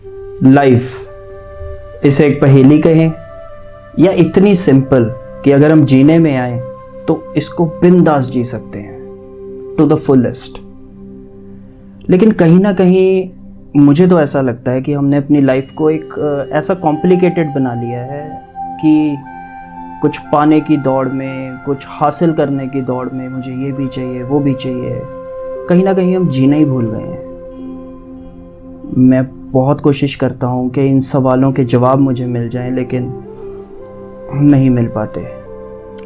Life, इसे एक पहेली कहें या इतनी सिंपल कि अगर हम जीने में आए तो इसको बिंदास जी सकते हैं टू द फुलेस्ट। लेकिन कहीं ना कहीं मुझे तो ऐसा लगता है कि हमने अपनी लाइफ को एक ऐसा कॉम्प्लिकेटेड बना लिया है कि कुछ पाने की दौड़ में, कुछ हासिल करने की दौड़ में, मुझे ये भी चाहिए वो भी चाहिए, कहीं ना कहीं हम जीना ही भूल गए हैं। मैं बहुत कोशिश करता हूँ कि इन सवालों के जवाब मुझे मिल जाएं, लेकिन नहीं मिल पाते।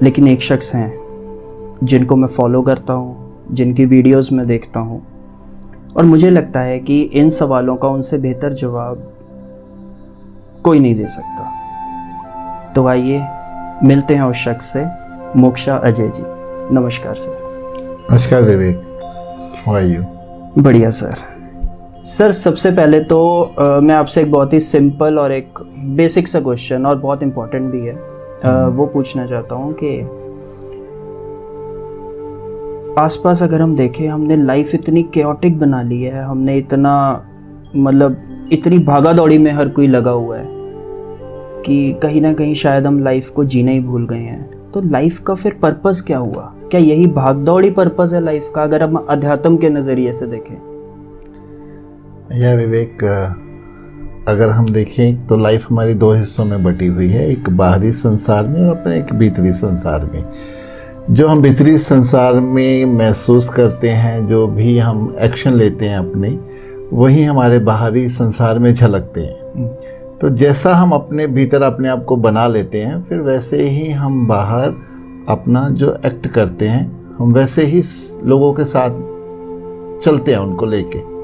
लेकिन एक शख्स हैं जिनको मैं फॉलो करता हूँ, जिनकी वीडियोस में देखता हूँ, और मुझे लगता है कि इन सवालों का उनसे बेहतर जवाब कोई नहीं दे सकता। तो आइए मिलते हैं उस शख्स से, मोक्षा अजय जी। नमस्कार सर। नमस्कार विवेक, हाउ आर यू? बढ़िया सर। सबसे पहले तो मैं आपसे एक बहुत ही सिंपल और एक बेसिक सा क्वेश्चन, और बहुत इम्पोर्टेंट भी है, वो पूछना चाहता हूँ कि आसपास अगर हम देखें, हमने लाइफ इतनी केओटिक बना ली है, हमने इतना इतनी भागा दौड़ी में हर कोई लगा हुआ है कि कहीं ना कहीं शायद हम लाइफ को जीना ही भूल गए हैं। तो लाइफ का फिर पर्पस क्या हुआ? क्या यही भाग दौड़ी पर्पस है लाइफ का, अगर हम अध्यात्म के नज़रिए से देखें? यह विवेक, अगर हम देखें तो लाइफ हमारी दो हिस्सों में बटी हुई है, एक बाहरी संसार में और अपने एक भीतरी संसार में। जो हम भीतरी संसार में महसूस करते हैं, जो भी हम एक्शन लेते हैं अपने, वही हमारे बाहरी संसार में झलकते हैं। तो जैसा हम अपने भीतर अपने आप को बना लेते हैं, फिर वैसे ही हम बाहर अपना जो एक्ट करते हैं, हम वैसे ही लोगों के साथ चलते हैं उनको लेके।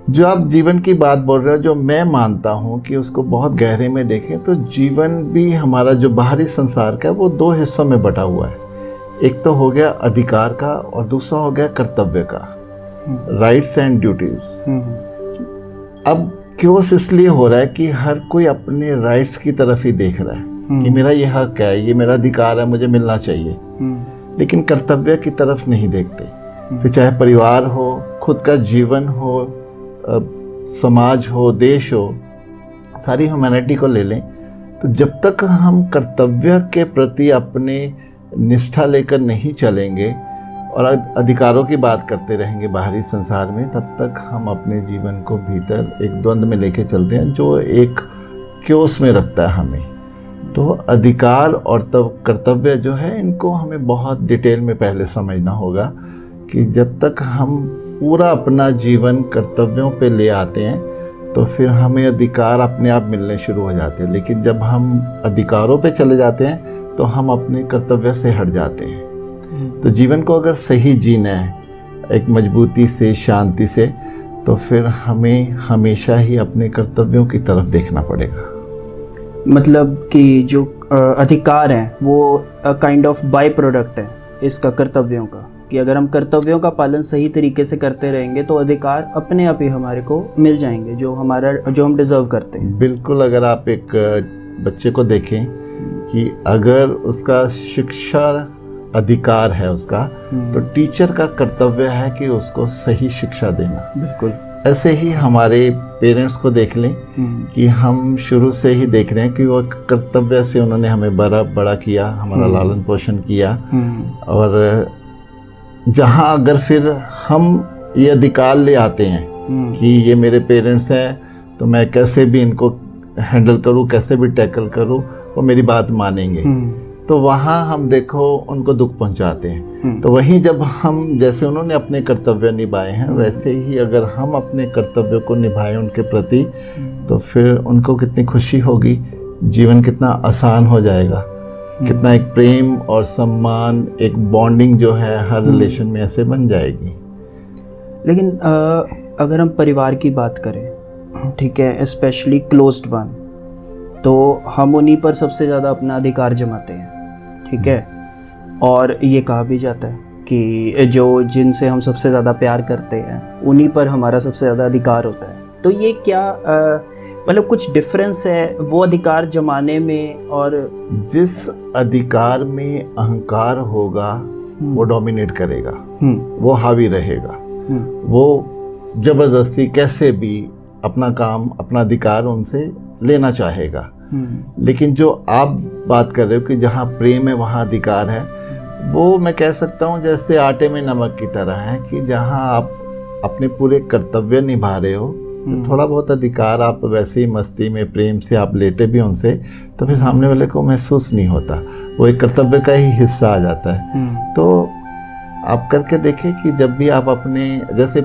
जो आप जीवन की बात बोल रहे हो, जो मैं मानता हूँ कि उसको बहुत गहरे में देखें तो जीवन भी हमारा जो बाहरी संसार का है वो दो हिस्सों में बटा हुआ है। एक तो हो गया अधिकार का और दूसरा हो गया कर्तव्य का, राइट्स एंड ड्यूटीज। अब क्योस इसलिए हो रहा है कि हर कोई अपने राइट्स की तरफ ही देख रहा है कि मेरा ये हक है, ये मेरा अधिकार है, मुझे मिलना चाहिए, लेकिन कर्तव्य की तरफ नहीं देखते। फिर चाहे परिवार हो, खुद का जीवन हो, समाज हो, देश हो, सारी ह्यूमैनिटी को ले लें, तो जब तक हम कर्तव्य के प्रति अपने निष्ठा लेकर नहीं चलेंगे और अधिकारों की बात करते रहेंगे बाहरी संसार में, तब तक हम अपने जीवन को भीतर एक द्वंद्व में लेके चलते हैं जो एक क्योस में रखता है हमें। तो अधिकार और तब कर्तव्य जो है, इनको हमें बहुत डिटेल में पहले समझना होगा कि जब तक हम पूरा अपना जीवन कर्तव्यों पे ले आते हैं तो फिर हमें अधिकार अपने आप मिलने शुरू हो जाते हैं। लेकिन जब हम अधिकारों पे चले जाते हैं तो हम अपने कर्तव्य से हट जाते हैं। तो जीवन को अगर सही जीना है एक मजबूती से, शांति से, तो फिर हमें हमेशा ही अपने कर्तव्यों की तरफ देखना पड़ेगा। मतलब कि जो अधिकार हैं वो काइंड ऑफ बाय प्रोडक्ट है इसका, कर्तव्यों का, कि अगर हम कर्तव्यों का पालन सही तरीके से करते रहेंगे तो अधिकार अपने आप ही हमारे को मिल जाएंगे, जो हम डिजर्व करते हैं। बिल्कुल। अगर आप एक बच्चे को देखें कि अगर उसका शिक्षा अधिकार है उसका, तो टीचर का कर्तव्य है कि उसको सही शिक्षा देना। बिल्कुल। ऐसे ही हमारे पेरेंट्स को देख लें कि हम शुरू से ही देख रहे हैं कि वो कर्तव्य से उन्होंने हमें बड़ा किया, हमारा लालन पोषण किया। और जहाँ अगर फिर हम ये अधिकार ले आते हैं कि ये मेरे पेरेंट्स हैं, तो मैं कैसे भी इनको हैंडल करूँ, कैसे भी टैकल करूँ, वो मेरी बात मानेंगे, तो वहाँ हम देखो उनको दुख पहुँचाते हैं। तो वहीं जब हम, जैसे उन्होंने अपने कर्तव्य निभाए हैं, वैसे ही अगर हम अपने कर्तव्य को निभाएं उनके प्रति, तो फिर उनको कितनी खुशी होगी, जीवन कितना आसान हो जाएगा, कितना एक प्रेम और सम्मान, एक बॉन्डिंग जो है हर रिलेशन में ऐसे बन जाएगी। लेकिन अगर हम परिवार की बात करें, ठीक है, स्पेशली क्लोज्ड वन, तो हम उन्हीं पर सबसे ज़्यादा अपना अधिकार जमाते हैं, ठीक है। और ये कहा भी जाता है कि जिनसे हम सबसे ज़्यादा प्यार करते हैं उन्हीं पर हमारा सबसे ज़्यादा अधिकार होता है। तो ये क्या कुछ डिफरेंस है वो अधिकार जमाने में? और जिस अधिकार में अहंकार होगा वो डोमिनेट करेगा, वो हावी रहेगा, वो जबरदस्ती कैसे भी अपना काम, अपना अधिकार उनसे लेना चाहेगा। लेकिन जो आप बात कर रहे हो कि जहाँ प्रेम है वहाँ अधिकार है, वो मैं कह सकता हूँ जैसे आटे में नमक की तरह है कि जहाँ आप अपने पूरे कर्तव्य निभा रहे हो तो थोड़ा बहुत अधिकार आप वैसे ही मस्ती में प्रेम से आप लेते भी उनसे, तो फिर सामने वाले को महसूस नहीं होता, वो एक कर्तव्य का ही हिस्सा आ जाता है। तो आप करके देखें कि जब भी आप अपने, जैसे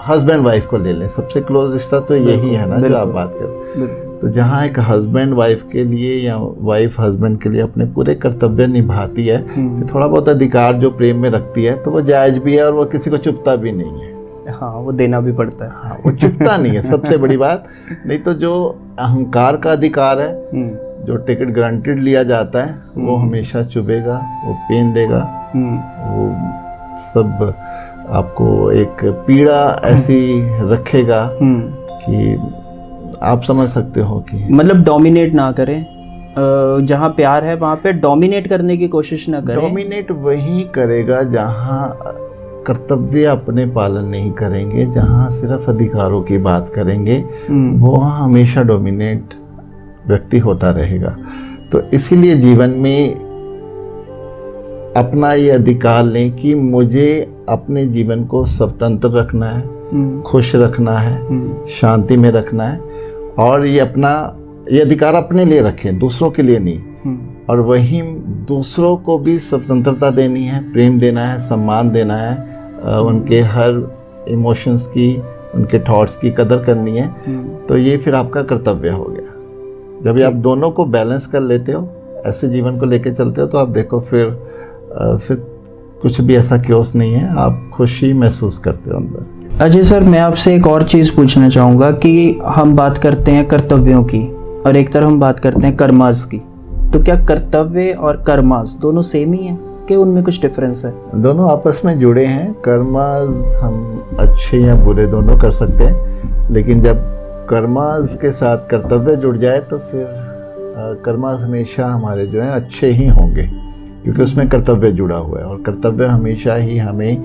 हस्बैंड वाइफ को ले लें, सबसे क्लोज रिश्ता तो यही है ना जो आप बात कर, तो जहाँ एक हस्बैंड वाइफ के लिए या वाइफ हस्बैंड के लिए अपने पूरे कर्तव्य निभाती है, थोड़ा बहुत अधिकार जो प्रेम में रखती है तो वो जायज भी है और वो किसी को चुपता भी नहीं है। हाँ, वो देना भी पड़ता है। हाँ, वो चुपता नहीं है, सबसे बड़ी बात। नहीं तो जो अहंकार का अधिकार है, जो टिकट ग्रांटेड लिया जाता है, वो हमेशा चुभेगा, वो पेन देगा, वो सब आपको एक पीड़ा ऐसी रखेगा कि आप समझ सकते हो कि मतलब डोमिनेट ना करें, जहाँ प्यार है वहाँ पे डोमिनेट करने की कोशिश ना करें। डोमिनेट वही करेगा जहाँ कर्तव्य अपने पालन नहीं करेंगे, जहाँ सिर्फ अधिकारों की बात करेंगे, वो वहाँ हमेशा डोमिनेट व्यक्ति होता रहेगा। तो इसीलिए जीवन में अपना ये अधिकार लें कि मुझे अपने जीवन को स्वतंत्र रखना है, खुश रखना है, शांति में रखना है, और ये अधिकार अपने लिए रखें, दूसरों के लिए नहीं। और वहीं दूसरों को भी स्वतंत्रता देनी है, प्रेम देना है, सम्मान देना है, उनके हर इमोशंस की, उनके थॉट्स की कदर करनी है। तो ये फिर आपका कर्तव्य हो गया। जब आप दोनों को बैलेंस कर लेते हो, ऐसे जीवन को लेके चलते हो, तो आप देखो फिर कुछ भी ऐसा क्योस नहीं है, आप खुशी महसूस करते हो अंदर। अजय सर, मैं आपसे एक और चीज़ पूछना चाहूँगा कि हम बात करते हैं कर्तव्यों की और एक तरफ हम बात करते हैं कर्मास की, तो क्या कर्तव्य और कर्मास दोनों सेम ही हैं कि उनमें कुछ डिफरेंस है? दोनों आपस में जुड़े हैं। कर्मास हम अच्छे या बुरे दोनों कर सकते हैं, लेकिन जब कर्मास के साथ कर्तव्य जुड़ जाए तो फिर कर्मास हमेशा हमारे जो हैं अच्छे ही होंगे, क्योंकि उसमें कर्तव्य जुड़ा हुआ है। और कर्तव्य हमेशा ही हमें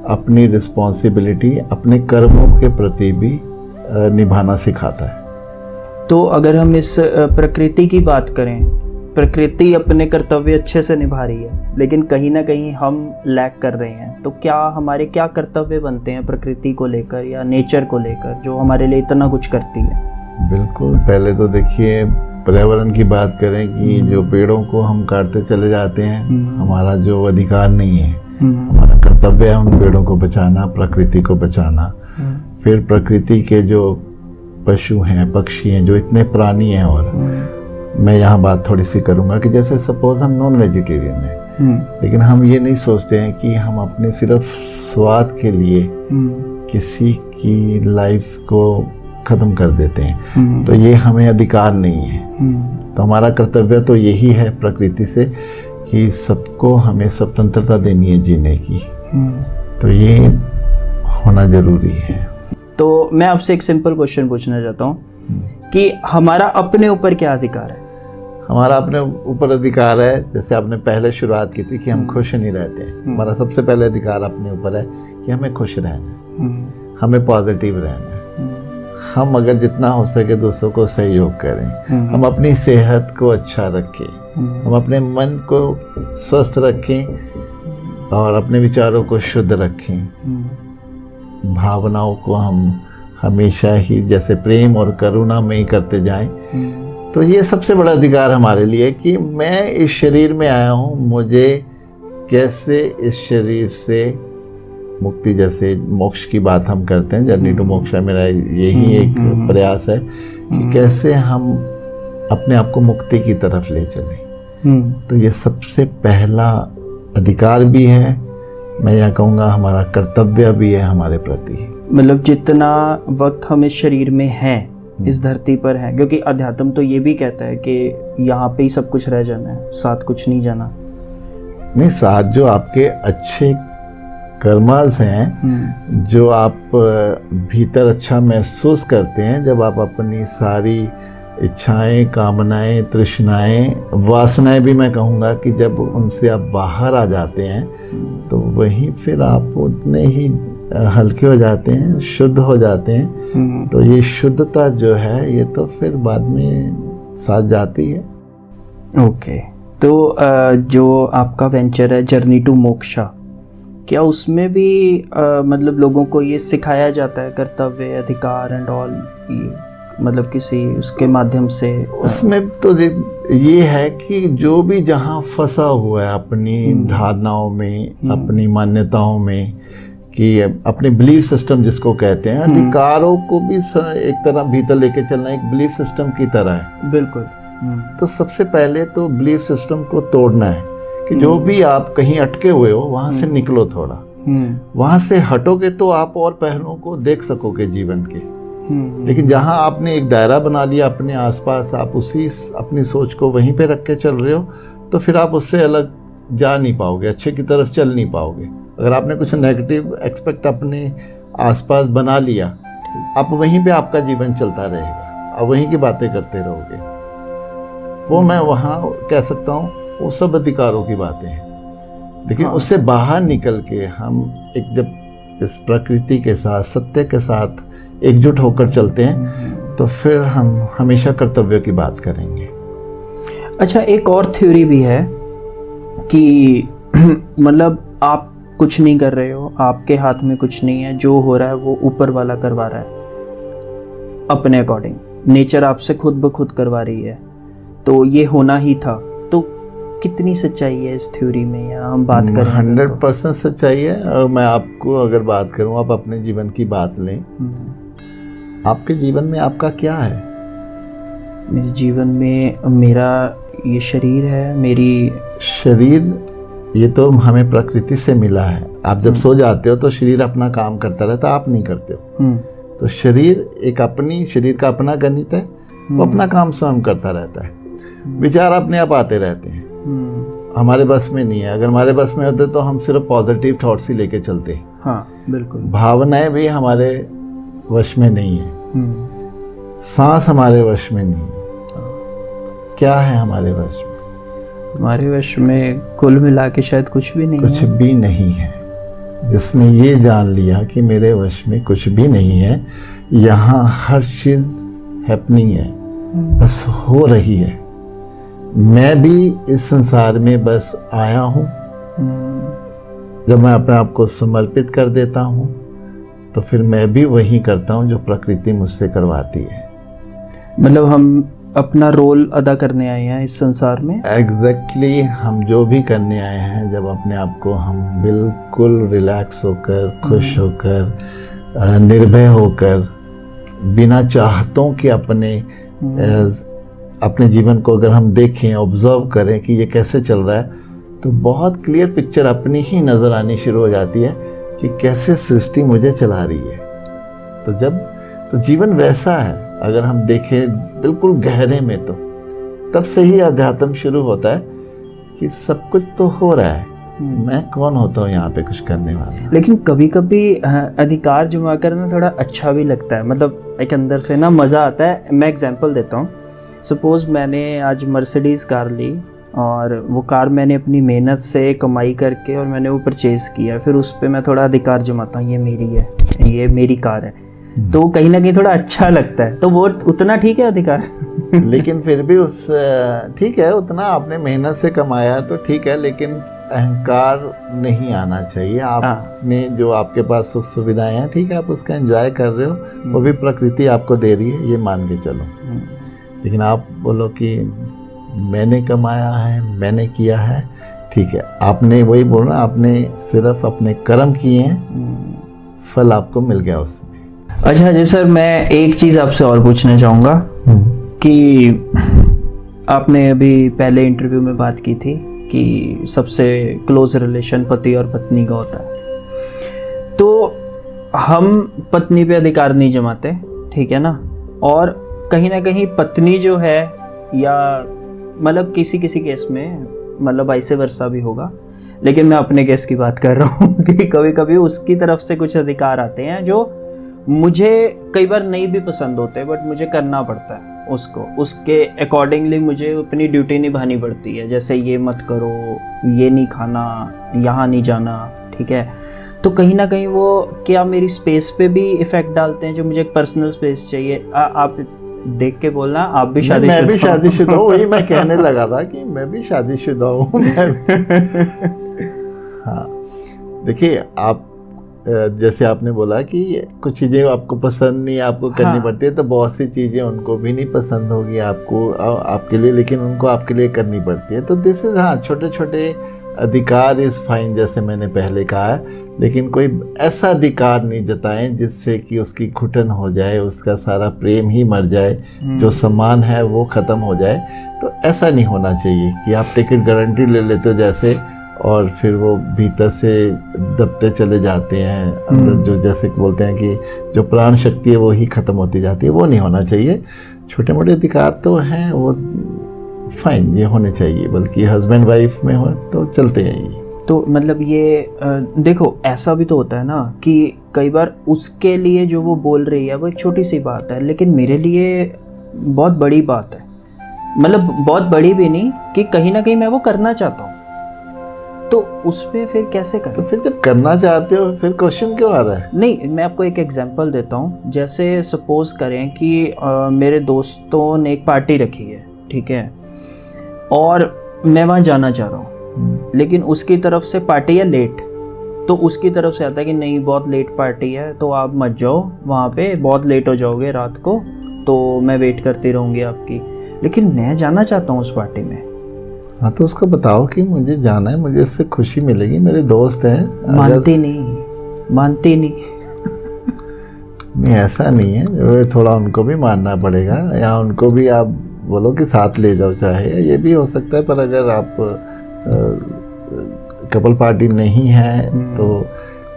अपनी रिस्पॉन्सिबिलिटी, अपने कर्मों के प्रति भी निभाना सिखाता है। तो अगर हम इस प्रकृति की बात करें, प्रकृति अपने कर्तव्य अच्छे से निभा रही है, लेकिन कहीं ना कहीं हम लैक कर रहे हैं, तो क्या हमारे क्या कर्तव्य बनते हैं प्रकृति को लेकर या नेचर को लेकर, जो हमारे लिए इतना कुछ करती है? बिल्कुल, पहले तो देखिए पर्यावरण की बात करें कि जो पेड़ों को हम काटते चले जाते हैं, हमारा जो अधिकार नहीं है, हमारा कर्तव्य है उन पेड़ों को बचाना, प्रकृति को बचाना। फिर प्रकृति के जो पशु हैं, पक्षी हैं, जो इतने प्राणी हैं, और मैं यहाँ बात थोड़ी सी करूँगा कि जैसे सपोज हम नॉन वेजिटेरियन हैं, लेकिन हम ये नहीं सोचते हैं कि हम अपने सिर्फ स्वाद के लिए किसी की लाइफ को ख़त्म कर देते हैं, तो ये हमें अधिकार नहीं है। तो हमारा कर्तव्य तो यही है प्रकृति से कि सबको हमें स्वतंत्रता देनी है जीने की, तो ये होना जरूरी है। तो मैं आपसे एक सिंपल क्वेश्चन पूछना चाहता हूँ कि हमारा अपने ऊपर क्या अधिकार है? हमारा अपने ऊपर अधिकार है, जैसे आपने पहले शुरुआत की थी कि हम खुश नहीं रहते हैं, हमारा सबसे पहले अधिकार अपने ऊपर है कि हमें खुश रहना है, हमें पॉजिटिव रहना है। हम अगर जितना हो सके दूसरों को सहयोग करें, हम अपनी सेहत को अच्छा रखें, हम अपने मन को स्वस्थ रखें और अपने विचारों को शुद्ध रखें, भावनाओं को हम हमेशा ही जैसे प्रेम और करुणा में ही करते जाएं, तो ये सबसे बड़ा अधिकार हमारे लिए कि मैं इस शरीर में आया हूँ, मुझे कैसे इस शरीर से मुक्ति, जैसे मोक्ष की बात हम करते हैं, जर्नी टू मोक्ष, मेरा यही एक प्रयास है कि कैसे हम अपने आप को मुक्ति की तरफ ले चलें। तो ये सबसे पहला अधिकार भी है, मैं यह कहूँगा हमारा कर्तव्य भी है हमारे प्रति। मतलब जितना वक्त हम इस शरीर में हैं, इस धरती पर है, क्योंकि अध्यात्म तो ये भी कहता है कि यहाँ पे ही सब कुछ रह जाना है, साथ कुछ नहीं जाना। नहीं, साथ जो आपके अच्छे कर्मास हैं, जो आप भीतर अच्छा महसूस करते हैं, जब आप अपनी सारी इच्छाएं, कामनाएं, तृष्णाएं, वासनाएं भी मैं कहूँगा कि जब उनसे आप बाहर आ जाते हैं, तो वहीं फिर आप उतने ही हल्के हो जाते हैं, शुद्ध हो जाते हैं। तो ये शुद्धता जो है ये तो फिर बाद में साथ जाती है। ओके, तो जो आपका वेंचर है जर्नी टू मोक्षा, क्या उसमें भी मतलब लोगों को ये सिखाया जाता है कर्तव्य, अधिकार एंड ऑल, मतलब किसी उसके माध्यम से? उसमें तो ये है कि जो भी जहाँ फंसा हुआ है अपनी धारणाओं में, अपनी मान्यताओं में, कि अपने बिलीफ सिस्टम जिसको कहते हैं, अधिकारों को भी एक तरह भीतर लेके चलना एक बिलीफ सिस्टम की तरह है। बिल्कुल। तो सबसे पहले तो बिलीफ सिस्टम को तोड़ना है कि जो भी आप कहीं अटके हुए हो वहां से निकलो थोड़ा। वहां से हटोगे तो आप और पहलुओं को देख सकोगे जीवन के। लेकिन जहां आपने एक दायरा बना लिया अपने आसपास, आप उसी अपनी सोच को वहीं पे रख के चल रहे हो, तो फिर आप उससे अलग जा नहीं पाओगे, अच्छे की तरफ चल नहीं पाओगे। अगर आपने कुछ नेगेटिव एक्सपेक्ट अपने आसपास बना लिया, आप वहीं पे आपका जीवन चलता रहेगा, आप वहीं की बातें करते रहोगे। वो मैं वहाँ कह सकता हूँ वो सब अधिकारों की बातें हैं। लेकिन उससे बाहर निकल के हम एक जब इस प्रकृति के साथ, सत्य के साथ एकजुट होकर चलते हैं, तो फिर हम हमेशा कर्तव्य की बात करेंगे। अच्छा, एक और थ्योरी भी है कि मतलब आप कुछ नहीं कर रहे हो, आपके हाथ में कुछ नहीं है, जो हो रहा है वो ऊपर वाला करवा रहा है अपने अकॉर्डिंग, नेचर आपसे खुद ब खुद करवा रही है, तो ये होना ही था। तो कितनी सच्चाई है इस थ्योरी में, या हम बात करें? 100% सच्चाई है। और मैं आपको अगर बात करूं, आप अपने जीवन की बात लें, आपके जीवन में आपका क्या है? मेरे जीवन में मेरा ये शरीर है, मेरी शरीर ये तो हमें प्रकृति से मिला है। आप जब सो जाते हो तो शरीर अपना काम करता रहता है, आप नहीं करते हो। तो शरीर एक अपनी, शरीर का अपना गणित है, वो अपना काम स्वयं करता रहता है। विचार अपने आप आते रहते हैं, हमारे बस में नहीं है। अगर हमारे बस में होते तो हम सिर्फ पॉजिटिव थॉट्स ही लेके चलते हैं। हाँ, बिल्कुल। भावनाएं भी हमारे वश में नहीं है, सांस हमारे वश में नहीं है। क्या है हमारे वश में? हमारे वश में कुल मिला के शायद कुछ भी नहीं कुछ भी नहीं है। जिसने ये जान लिया कि मेरे वश में कुछ भी नहीं है, यहाँ हर चीज हैपनिंग है, बस हो रही है। मैं भी इस संसार में बस आया हूँ। जब मैं अपने आप को समर्पित कर देता हूँ तो फिर मैं भी वही करता हूँ जो प्रकृति मुझसे करवाती है। मतलब हम अपना रोल अदा करने आए हैं इस संसार में। एग्जैक्टली हम जो भी करने आए हैं, जब अपने आप को हम बिल्कुल रिलैक्स होकर, खुश होकर, निर्भय होकर, बिना चाहतों के अपने जीवन को अगर हम देखें, ऑब्जर्व करें कि ये कैसे चल रहा है, तो बहुत क्लियर पिक्चर अपनी ही नज़र आनी शुरू हो जाती है कि कैसे सृष्टि मुझे चला रही है। तो जीवन वैसा है, अगर हम देखें बिल्कुल गहरे में, तो तब से ही अध्यात्म शुरू होता है कि सब कुछ तो हो रहा है, मैं कौन होता हूँ यहाँ पे कुछ करने वाला। लेकिन कभी कभी अधिकार जमा करना थोड़ा अच्छा भी लगता है, मतलब एक अंदर से ना मज़ा आता है। मैं एग्जांपल देता हूँ। सपोज मैंने आज मर्सिडीज़ कार ली, और वो कार मैंने अपनी मेहनत से कमाई करके और मैंने वो परचेज़ किया, फिर उस पर मैं थोड़ा अधिकार जमाता हूँ, ये मेरी है, ये मेरी कार है, तो कहीं ना कहीं थोड़ा अच्छा लगता है। तो वो उतना ठीक है अधिकार। लेकिन फिर भी उस ठीक है, उतना आपने मेहनत से कमाया तो ठीक है, लेकिन अहंकार नहीं आना चाहिए। आपने जो आपके पास सुख सुविधाएं हैं, ठीक है, आप उसका एंजॉय कर रहे हो, वो भी प्रकृति आपको दे रही है, ये मान के चलो। लेकिन आप बोलो कि मैंने कमाया है, मैंने किया है, ठीक है, आपने वही बोलना, आपने सिर्फ अपने कर्म किए हैं, फल आपको मिल गया उसमें। अच्छा जी सर, मैं एक चीज़ आपसे और पूछना चाहूँगा कि आपने अभी पहले इंटरव्यू में बात की थी कि सबसे क्लोज रिलेशन पति और पत्नी का होता है। तो हम पत्नी पे अधिकार नहीं जमाते, ठीक है ना, और कहीं ना कहीं पत्नी जो है, या मतलब किसी किसी केस में मतलब ऐसे वर्षा भी होगा, लेकिन मैं अपने केस की बात कर रहा हूँ कि कभी कभी उसकी तरफ से कुछ अधिकार आते हैं जो मुझे कई बार नहीं भी पसंद होते, बट मुझे करना पड़ता है उसको, उसके अकॉर्डिंगली मुझे अपनी ड्यूटी निभानी पड़ती है। जैसे ये मत करो, ये नहीं खाना, यहाँ नहीं जाना, ठीक है। तो कहीं ना कहीं वो क्या मेरी स्पेस पे भी इफेक्ट डालते हैं, जो मुझे एक पर्सनल स्पेस चाहिए। आप देख के बोलना, आप भी शादीशुदा? मैं भी शादीशुदा हूँ, वही मैं कहने लगा था कि मैं भी शादीशुदा हूँ। हाँ, देखिए आप जैसे आपने बोला कि कुछ चीज़ें आपको पसंद नहीं, आपको करनी पड़ती है, तो बहुत सी चीज़ें उनको भी नहीं पसंद होगी आपको आपके लिए, लेकिन उनको आपके लिए करनी पड़ती है। तो दिस इज, हाँ, छोटे छोटे अधिकार इज़ फाइन, जैसे मैंने पहले कहा है, लेकिन कोई ऐसा अधिकार नहीं जताएं जिससे कि उसकी घुटन हो जाए, उसका सारा प्रेम ही मर जाए, जो सम्मान है वो ख़त्म हो जाए। तो ऐसा नहीं होना चाहिए कि आप टिकट गारंटी ले लेते हो जैसे, और फिर वो भीतर से दबते चले जाते हैं अंदर, जो जैसे बोलते हैं कि जो प्राण शक्ति है वो ही ख़त्म होती जाती है। वो नहीं होना चाहिए। छोटे मोटे अधिकार तो हैं, वो फाइन, ये होने चाहिए, बल्कि हस्बैंड वाइफ में हो तो चलते हैं ये। तो मतलब ये देखो, ऐसा भी तो होता है ना कि कई बार उसके लिए जो वो बोल रही है वो एक छोटी सी बात है, लेकिन मेरे लिए बहुत बड़ी बात है। मतलब बहुत बड़ी भी नहीं, कि कहीं ना कहीं मैं वो करना चाहता हूँ, तो उसमें फिर कैसे करें? तो फिर जब करना चाहते हो फिर क्वेश्चन क्यों आ रहा है? नहीं, मैं आपको एक एग्जांपल देता हूँ। जैसे सपोज करें कि मेरे दोस्तों ने एक पार्टी रखी है, ठीक है, और मैं वहाँ जाना चाह रहा हूँ, लेकिन उसकी तरफ से पार्टी है लेट, तो उसकी तरफ से आता है कि नहीं बहुत लेट पार्टी है, तो आप मत जाओ वहाँ पे, बहुत लेट हो जाओगे रात को, तो मैं वेट करती रहूँगी आपकी। लेकिन मैं जाना चाहता हूँ उस पार्टी में। हाँ, तो उसको बताओ कि मुझे जाना है, मुझे इससे खुशी मिलेगी, मेरे दोस्त हैं। मानती नहीं। नहीं, ऐसा नहीं है, वो थोड़ा उनको भी मानना पड़ेगा, या उनको भी आप बोलो कि साथ ले जाओ, चाहे ये भी हो सकता है। पर अगर आप कपल पार्टी नहीं है तो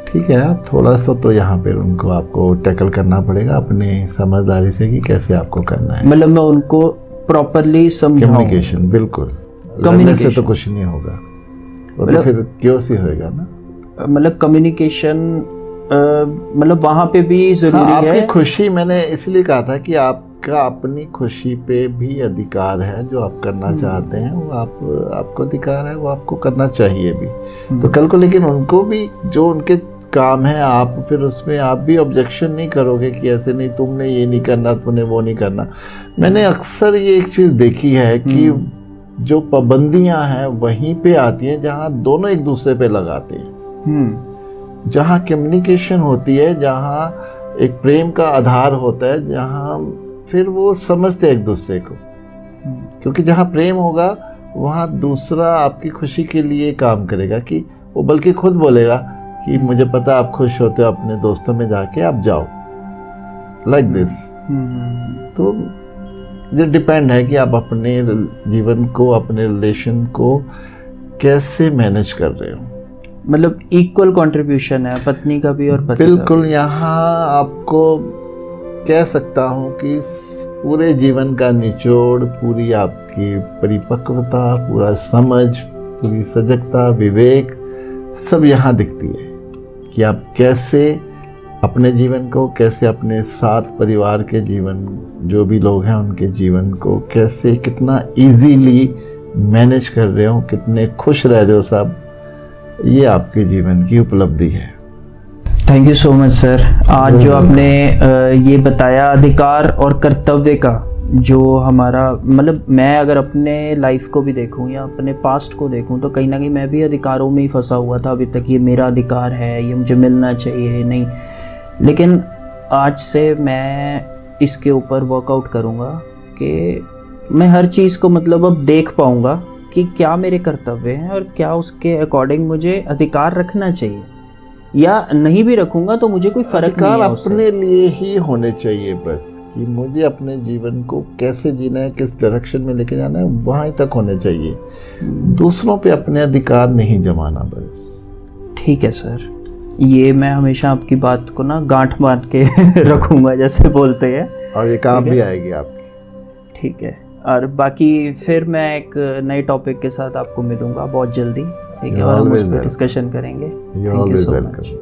ठीक है, आप थोड़ा सा तो यहाँ पे उनको आपको टैकल करना पड़ेगा अपने समझदारी से कि कैसे आपको करना है। मतलब मैं उनको प्रॉपरली समझाऊं। कम्युनिकेशन, बिल्कुल। लड़ने से तो कुछ नहीं होगा, वो तो फिर क्यों सी होएगा ना। मतलब कम्युनिकेशन, मतलब वहाँ पे भी जरूरी है। आपकी खुशी, मैंने इसलिए कहा था कि आपका अपनी खुशी पे भी अधिकार है। जो आप करना चाहते हैं वो आपको अधिकार है, वो आपको करना चाहिए भी। तो कल को लेकिन उनको भी जो उनके काम है, आप फिर उसमें आप भी ऑब्जेक्शन नहीं करोगे कि ऐसे नहीं, तुमने ये नहीं करना, तुमने वो नहीं करना। मैंने अक्सर ये एक चीज़ देखी है कि जो पाबंदियां हैं वहीं पे आती हैं जहां दोनों एक दूसरे पे लगाते हैं। जहां कम्युनिकेशन होती है, जहां एक प्रेम का आधार होता है, जहां फिर वो समझते हैं एक दूसरे को। क्योंकि जहां प्रेम होगा वहां दूसरा आपकी खुशी के लिए काम करेगा, कि वो बल्कि खुद बोलेगा कि मुझे पता आप खुश होते हो अपने दोस्तों में जाके, आप जाओ, लाइक दिस। तो ये डिपेंड है कि आप अपने जीवन को, अपने रिलेशन को कैसे मैनेज कर रहे हो। मतलब इक्वल कंट्रीब्यूशन है पत्नी का भी और पति बिल्कुल। का भी। यहाँ आपको कह सकता हूँ कि पूरे जीवन का निचोड़, पूरी आपकी परिपक्वता, पूरा समझ, पूरी सजगता, विवेक, सब यहाँ दिखती है कि आप कैसे अपने जीवन को, कैसे अपने साथ परिवार के जीवन, जो भी लोग हैं उनके जीवन को कैसे, कितना इजीली मैनेज कर रहे हो, कितने खुश रह रहे हो सब। ये आपके जीवन की उपलब्धि है। Thank you so much sir. आज जो आपने ये बताया अधिकार और कर्तव्य का, जो हमारा, मतलब मैं अगर अपने लाइफ को भी देखूं या अपने पास्ट को देखूं तो कहीं ना कहीं मैं भी अधिकारों में ही फंसा हुआ था अभी तक। ये मेरा अधिकार है, ये मुझे मिलना चाहिए, नहीं। लेकिन आज से मैं इसके ऊपर वर्कआउट करूँगा कि मैं हर चीज़ को मतलब अब देख पाऊँगा कि क्या मेरे कर्तव्य हैं और क्या उसके अकॉर्डिंग मुझे अधिकार रखना चाहिए, या नहीं भी रखूँगा तो मुझे कोई फ़र्क नहीं है। अपने लिए ही होने चाहिए बस, कि मुझे अपने जीवन को कैसे जीना है, किस डायरेक्शन में लेके जाना है, वहाँ तक होने चाहिए। दूसरों पे अपने अधिकार नहीं जमाना बस। ठीक है सर, ये मैं हमेशा आपकी बात को ना गांठ बांध के रखूँगा, जैसे बोलते हैं, और ये काम भी आएगी आपकी। ठीक है। और बाकी फिर मैं एक नए टॉपिक के साथ आपको मिलूंगा बहुत जल्दी, ठीक है, और हम उस पर डिस्कशन करेंगे। Thank you so much.